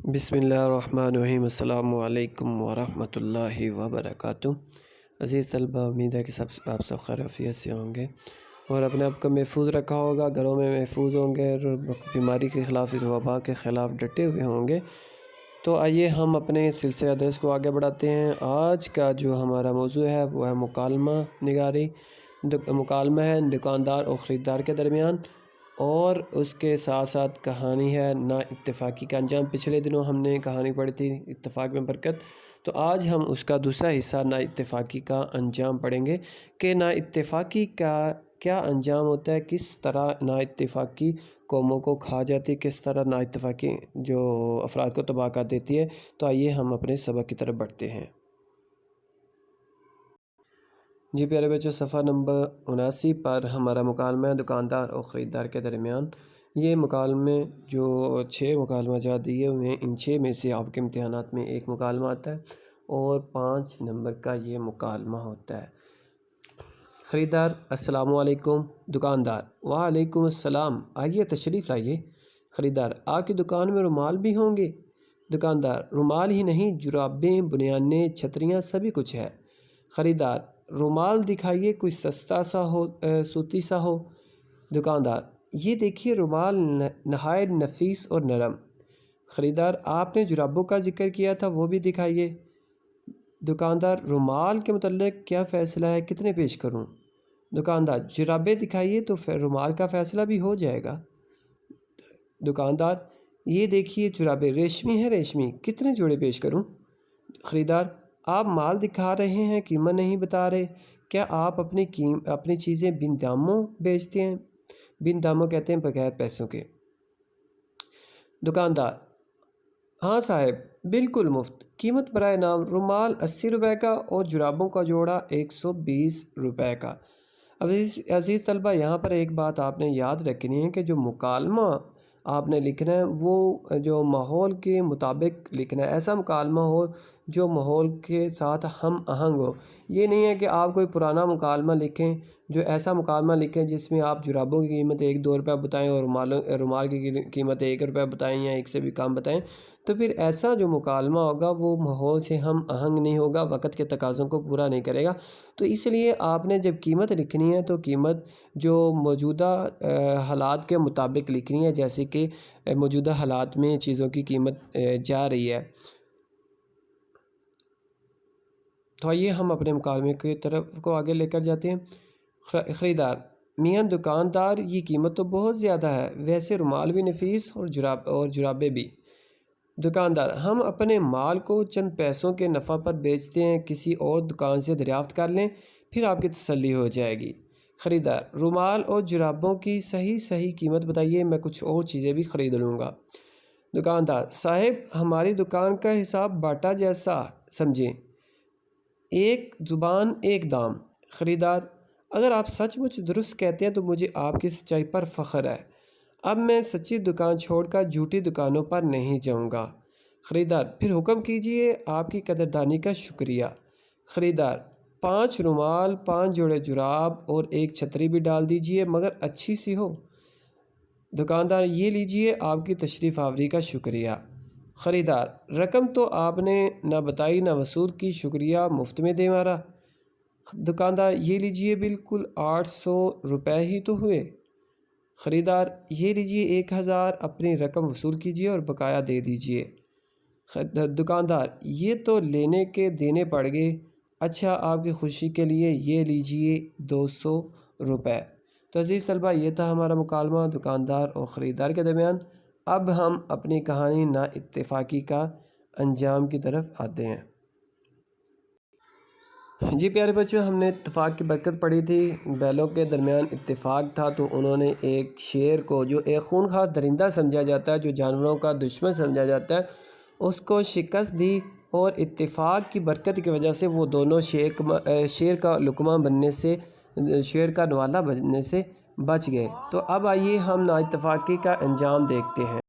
بسم اللہ الرحمن الرحیم۔ السلام علیکم ورحمۃ اللہ وبرکاتہ۔ عزیز طلبہ، امید ہے کہ آپ سب خیر عافیت سے ہوں گے اور اپنے آپ کو محفوظ رکھا ہوگا، گھروں میں محفوظ ہوں گے اور بیماری کے خلاف، اس وبا کے خلاف ڈٹے ہوئے ہوں گے۔ تو آئیے ہم اپنے سلسلہ درس کو آگے بڑھاتے ہیں۔ آج کا جو ہمارا موضوع ہے وہ ہے مکالمہ نگاری۔ مکالمہ ہے دکاندار اور خریدار کے درمیان، اور اس کے ساتھ ساتھ کہانی ہے نا اتفاقی کا انجام۔ پچھلے دنوں ہم نے کہانی پڑھی تھی اتفاق میں برکت، تو آج ہم اس کا دوسرا حصہ نا اتفاقی کا انجام پڑھیں گے کہ نا اتفاقی کا کیا انجام ہوتا ہے، کس طرح نا اتفاقی قوموں کو کھا جاتی ہے، کس طرح نا اتفاقی جو افراد کو تباہ کر دیتی ہے۔ تو آئیے ہم اپنے سبق کی طرف بڑھتے ہیں۔ جی پیارے بچوں، صفحہ نمبر 79 پر ہمارا مکالمہ ہے دکاندار اور خریدار کے درمیان۔ یہ مکالمے جو 6 مکالمہ جات دیے ہوئے ہیں، ان 6 میں سے آپ کے امتحانات میں ایک مکالمہ آتا ہے اور 5 نمبر کا یہ مکالمہ ہوتا ہے۔ خریدار: السلام علیکم۔ دکاندار: وعلیکم السلام، آئیے تشریف لائیے۔ خریدار: آپ کی دکان میں رومال بھی ہوں گے؟ دکاندار: رومال ہی نہیں، جرابیں، بنیانیں، چھتریاں، سبھی کچھ ہے۔ خریدار: رومال دکھائیے، کوئی سستا سا ہو، سوتی سا ہو۔ دکاندار: یہ دیکھیے رومال نہایت نفیس اور نرم۔ خریدار: آپ نے جرابوں کا ذکر کیا تھا، وہ بھی دکھائیے۔ دکاندار: رومال کے متعلق کیا فیصلہ ہے، کتنے پیش کروں؟ دکاندار: جرابیں دکھائیے تو رومال کا فیصلہ بھی ہو جائے گا۔ دکاندار: یہ دیکھیے جرابیں ریشمی ہیں، ریشمی، کتنے جوڑے پیش کروں؟ خریدار: آپ مال دکھا رہے ہیں، قیمت نہیں بتا رہے، کیا آپ اپنی چیزیں بن داموں بیچتے ہیں؟ بن داموں کہتے ہیں بغیر پیسوں کے۔ دکاندار: ہاں صاحب، بالکل مفت، قیمت برائے نام رومال 80 روپے کا اور جرابوں کا جوڑا 120 روپے کا۔ عزیز طلبہ، یہاں پر ایک بات آپ نے یاد رکھنی ہے کہ جو مکالمہ آپ نے لکھنا ہے وہ جو ماحول کے مطابق لکھنا ہے، ایسا مکالمہ ہو جو ماحول کے ساتھ ہم آہنگ ہو۔ یہ نہیں ہے کہ آپ کوئی پرانا مکالمہ لکھیں، جو ایسا مکالمہ لکھیں جس میں آپ جرابوں کی قیمت 1-2 روپے بتائیں اور رومال کی قیمت 1 روپے بتائیں یا 1 سے بھی کم بتائیں، تو پھر ایسا جو مکالمہ ہوگا وہ ماحول سے ہم آہنگ نہیں ہوگا، وقت کے تقاضوں کو پورا نہیں کرے گا۔ تو اس لیے آپ نے جب قیمت لکھنی ہے تو قیمت جو موجودہ حالات کے مطابق لکھنی ہے، جیسے کہ موجودہ حالات میں چیزوں کی قیمت جا رہی ہے۔ تو آئیے ہم اپنے مکالمے کی طرف کو آگے لے کر جاتے ہیں۔ خریدار: میاں دکاندار، یہ قیمت تو بہت زیادہ ہے، ویسے رومال بھی نفیس اور جرابیں بھی۔ دکاندار: ہم اپنے مال کو چند پیسوں کے نفع پر بیچتے ہیں، کسی اور دکان سے دریافت کر لیں، پھر آپ کی تسلی ہو جائے گی۔ خریدار: رومال اور جرابوں کی صحیح قیمت بتائیے، میں کچھ اور چیزیں بھی خرید لوں گا۔ دکاندار: صاحب، ہماری دکان کا حساب باٹا جیسا سمجھیں، ایک زبان ایک دام۔ خریدار: اگر آپ سچ مچ درست کہتے ہیں تو مجھے آپ کی سچائی پر فخر ہے، اب میں سچی دکان چھوڑ کر جھوٹی دکانوں پر نہیں جاؤں گا۔ خریدار: پھر حکم کیجئے، آپ کی قدردانی کا شکریہ۔ خریدار: 5 رومال، 5 جوڑے جراب اور 1 چھتری بھی ڈال دیجئے، مگر اچھی سی ہو۔ دکاندار: یہ لیجئے، آپ کی تشریف آوری کا شکریہ۔ خریدار: رقم تو آپ نے نہ بتائی نہ وصول کی، شکریہ، مفت میں دے مارا۔ دکاندار: یہ لیجئے، بالکل 800 روپے ہی تو ہوئے۔ خریدار: یہ لیجئے 1000، اپنی رقم وصول کیجئے اور بقایا دے دیجئے۔ دکاندار: یہ تو لینے کے دینے پڑ گئے، اچھا آپ کی خوشی کے لیے یہ لیجئے 200 روپے۔ تو عزیز طلبہ، یہ تھا ہمارا مکالمہ دکاندار اور خریدار کے درمیان۔ اب ہم اپنی کہانی نا اتفاقی کا انجام کی طرف آتے ہیں۔ جی پیارے بچوں، ہم نے اتفاق کی برکت پڑھی تھی۔ بیلوں کے درمیان اتفاق تھا تو انہوں نے ایک شیر کو، جو ایک خونخوار درندہ سمجھا جاتا ہے، جو جانوروں کا دشمن سمجھا جاتا ہے، اس کو شکست دی، اور اتفاق کی برکت کی وجہ سے وہ دونوں شیر کا لقمہ بننے سے، شیر کا نوالا بننے سے بچ گئے۔ تو اب آئیے ہم نا اتفاقی کا انجام دیکھتے ہیں۔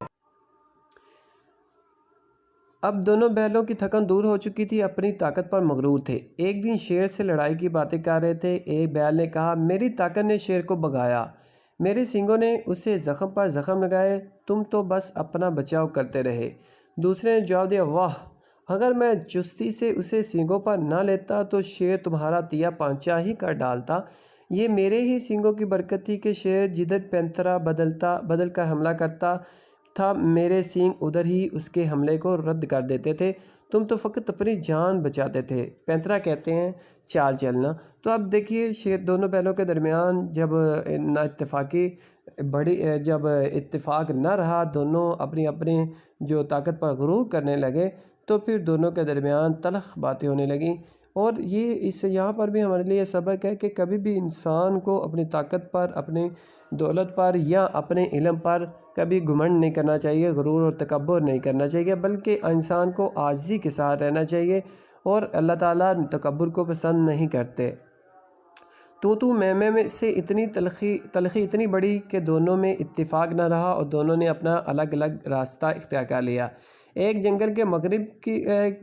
اب دونوں بیلوں کی تھکن دور ہو چکی تھی، اپنی طاقت پر مغرور تھے۔ ایک دن شیر سے لڑائی کی باتیں کر رہے تھے۔ ایک بیل نے کہا، میری طاقت نے شیر کو بھگایا، میرے سینگوں نے اسے زخم پر زخم لگائے، تم تو بس اپنا بچاؤ کرتے رہے، دوسرے نے جواب دیا، واہ، اگر میں چستی سے اسے سینگوں پر نہ لیتا تو شیر تمہارا تیا پانچا ہی کر ڈالتا۔ یہ میرے ہی سینگوں کی برکت تھی کہ شیر جدھر پینترا بدل کر حملہ کرتا تھا، میرے سینگ ادھر ہی اس کے حملے کو رد کر دیتے تھے۔ تم تو فقط اپنی جان بچاتے تھے۔ پینترا کہتے ہیں چال چلنا۔ تو اب دیکھیے شیر دونوں بیلوں کے درمیان جب نا اتفاقی جب اتفاق نہ رہا، دونوں اپنی اپنی جو طاقت پر غرور کرنے لگے، تو پھر دونوں کے درمیان تلخ باتیں ہونے لگیں۔ اور یہاں پر بھی ہمارے لیے سبق ہے کہ کبھی بھی انسان کو اپنی طاقت پر، اپنی دولت پر یا اپنے علم پر کبھی گھمنڈ نہیں کرنا چاہیے، غرور اور تکبر نہیں کرنا چاہیے، بلکہ انسان کو عاجزی کے ساتھ رہنا چاہیے۔ اور اللہ تعالیٰ تکبر کو پسند نہیں کرتے۔ تو میں سے اتنی تلخی اتنی بڑی کہ دونوں میں اتفاق نہ رہا اور دونوں نے اپنا الگ الگ راستہ اختیار کر لیا۔ ایک جنگل کے مغرب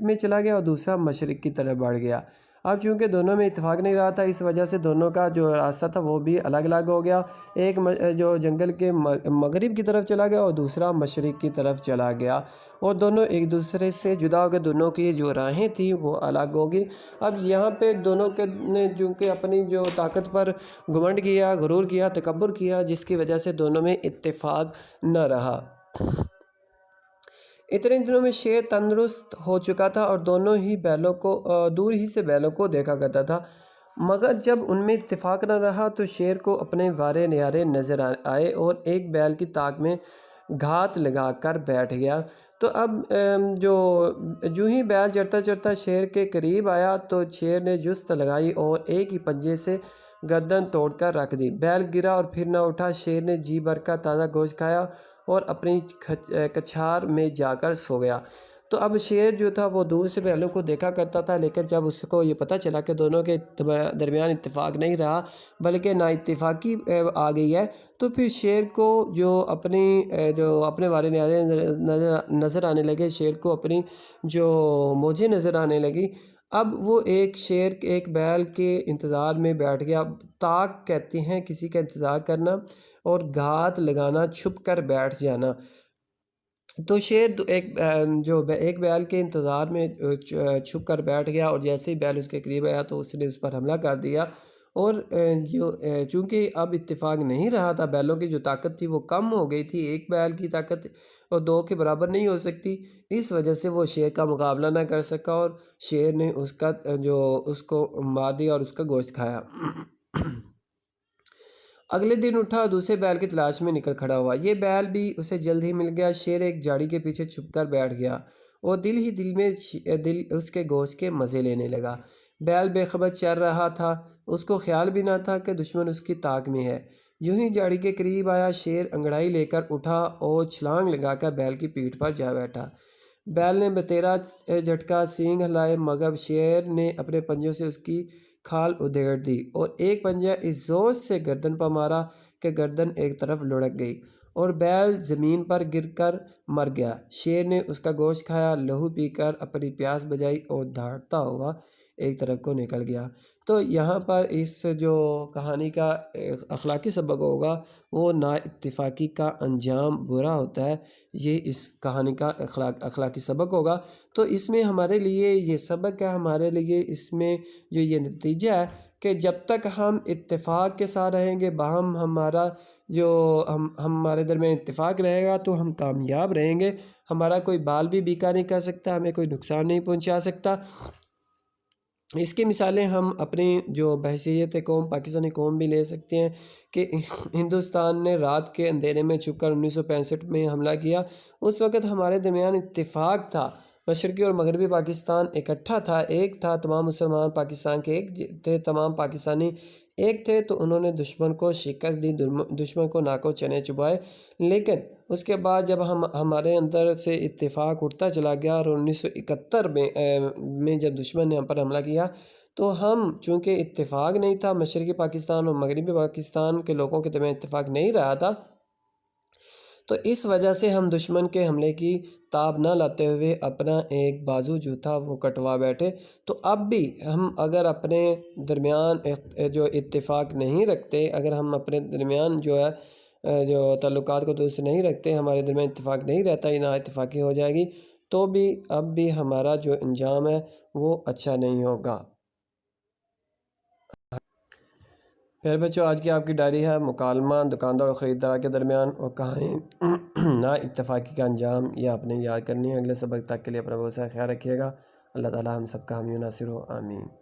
میں چلا گیا اور دوسرا مشرق کی طرف بڑھ گیا۔ اب چونکہ دونوں میں اتفاق نہیں رہا تھا، اس وجہ سے دونوں کا جو راستہ تھا وہ بھی الگ الگ ہو گیا۔ ایک جو جنگل کے مغرب کی طرف چلا گیا اور دوسرا مشرق کی طرف چلا گیا، اور دونوں ایک دوسرے سے جدا ہو گئے، دونوں کی جو راہیں تھیں وہ الگ ہوگی۔ اب یہاں پہ دونوں نے چونکہ اپنی جو طاقت پر گھمنڈ کیا، غرور کیا، تکبر کیا، جس کی وجہ سے دونوں میں اتفاق نہ رہا۔ اتنے دنوں میں شیر تندرست ہو چکا تھا اور دونوں ہی بیلوں کو دور ہی سے بیلوں کو دیکھا کرتا تھا، مگر جب ان میں اتفاق نہ رہا تو شیر کو اپنے وارے نیارے نظر آئے اور ایک بیل کی طاق میں گھات لگا کر بیٹھ گیا۔ تو اب جو ہی بیل چڑھتا چڑھتا شیر کے قریب آیا تو شیر نے جست لگائی اور ایک ہی پنجے سے گردن توڑ کر رکھ دی۔ بیل گرا اور پھر نہ اٹھا۔ شیر نے جی بھر کا تازہ گوشت کھایا اور اپنی کچھار میں جا کر سو گیا۔ تو اب شیر جو تھا وہ دور سے بیلوں کو دیکھا کرتا تھا، لیکن جب اس کو یہ پتہ چلا کہ دونوں کے درمیان اتفاق نہیں رہا بلکہ نا اتفاقی آ گئی ہے، تو پھر شیر کو جو اپنے وارے نیارے نظر آنے لگے، شیر کو اپنی جو موجیں نظر آنے لگی۔ اب وہ ایک بیل کے انتظار میں بیٹھ گیا۔ طاق کہتے ہیں کسی کا انتظار کرنا، اور گھات لگانا چھپ کر بیٹھ جانا۔ تو شیر ایک بیل کے انتظار میں چھپ کر بیٹھ گیا، اور جیسے ہی بیل اس کے قریب آیا تو اس نے اس پر حملہ کر دیا۔ اور چونکہ اب اتفاق نہیں رہا تھا، بیلوں کی جو طاقت تھی وہ کم ہو گئی تھی، ایک بیل کی طاقت اور دو کے برابر نہیں ہو سکتی، اس وجہ سے وہ شیر کا مقابلہ نہ کر سکا اور شیر نے اس کو مار دیا اور اس کا گوشت کھایا۔ اگلے دن اٹھا، دوسرے بیل کی تلاش میں نکل کھڑا ہوا۔ یہ بیل بھی اسے جلد ہی مل گیا۔ شیر ایک جھاڑی کے پیچھے چھپ کر بیٹھ گیا اور دل میں اس کے گوشت کے مزے لینے لگا۔ بیل بے خبر چر رہا تھا، اس کو خیال بھی نہ تھا کہ دشمن اس کی طاق میں ہے۔ یوں ہی جھاڑی کے قریب آیا، شیر انگڑائی لے کر اٹھا اور چھلانگ لگا کر بیل کی پیٹھ پر جا بیٹھا۔ بیل نے بتیرا جھٹکا، سینگ ہلائے، مگر شیر نے اپنے پنجوں سے اس کی کھال ادھیڑ دی اور ایک پنجہ اس زور سے گردن پر مارا کہ گردن ایک طرف لڑک گئی اور بیل زمین پر گر کر مر گیا۔ شیر نے اس کا گوشت کھایا، لہو پی کر اپنی پیاس بجھائی اور دھاڑتا ہوا ایک طرف کو نکل گیا۔ تو یہاں پر اس جو کہانی کا اخلاقی سبق ہوگا وہ نا اتفاقی کا انجام برا ہوتا ہے، یہ اس کہانی کا اخلاقی سبق ہوگا۔ تو اس میں ہمارے لیے یہ سبق ہے، ہمارے لیے اس میں جو یہ نتیجہ ہے کہ جب تک ہم اتفاق کے ساتھ رہیں گے، باہم ہمارے درمیان اتفاق رہے گا تو ہم کامیاب رہیں گے، ہمارا کوئی بال بھی بیکار نہیں کر سکتا، ہمیں کوئی نقصان نہیں پہنچا سکتا۔ اس کی مثالیں ہم اپنی جو بحیثیت قوم، پاکستانی قوم بھی لے سکتے ہیں کہ ہندوستان نے رات کے اندھیرے میں چھپ کر 1965 میں حملہ کیا۔ اس وقت ہمارے درمیان اتفاق تھا، مشرقی اور مغربی پاکستان اکٹھا تھا، ایک تھا، تمام مسلمان پاکستان کے ایک تھے، تمام پاکستانی ایک تھے، تو انہوں نے دشمن کو شکست دی، دشمن کو ناکو چنے چبائے۔ لیکن اس کے بعد جب ہمارے اندر سے اتفاق اٹھتا چلا گیا اور 1971 میں جب دشمن نے ہم پر حملہ کیا تو ہم چونکہ اتفاق نہیں تھا، مشرقی پاکستان اور مغربی پاکستان کے لوگوں کے درمیان اتفاق نہیں رہا تھا، تو اس وجہ سے ہم دشمن کے حملے کی تاب نہ لاتے ہوئے اپنا ایک بازو جو تھا وہ کٹوا بیٹھے۔ تو اب بھی ہم اگر اپنے درمیان جو اتفاق نہیں رکھتے، اگر ہم اپنے درمیان جو تعلقات کو درست نہیں رکھتے، ہمارے درمیان اتفاق نہیں رہتا، یہ نا اتفاقی ہو جائے گی، تو بھی اب بھی ہمارا جو انجام ہے وہ اچھا نہیں ہوگا۔ پھر بچوں آج کی آپ کی ڈائری ہے مکالمہ دکاندار اور خریدار کے درمیان اور کہانی نا اتفاقی کا انجام، یہ آپ نے یاد کرنی ہے۔ اگلے سبق تک کے لیے اپنا بہت سارا خیال رکھیے گا۔ اللہ تعالی ہم سب کا حامی و ناصر ہو، آمین۔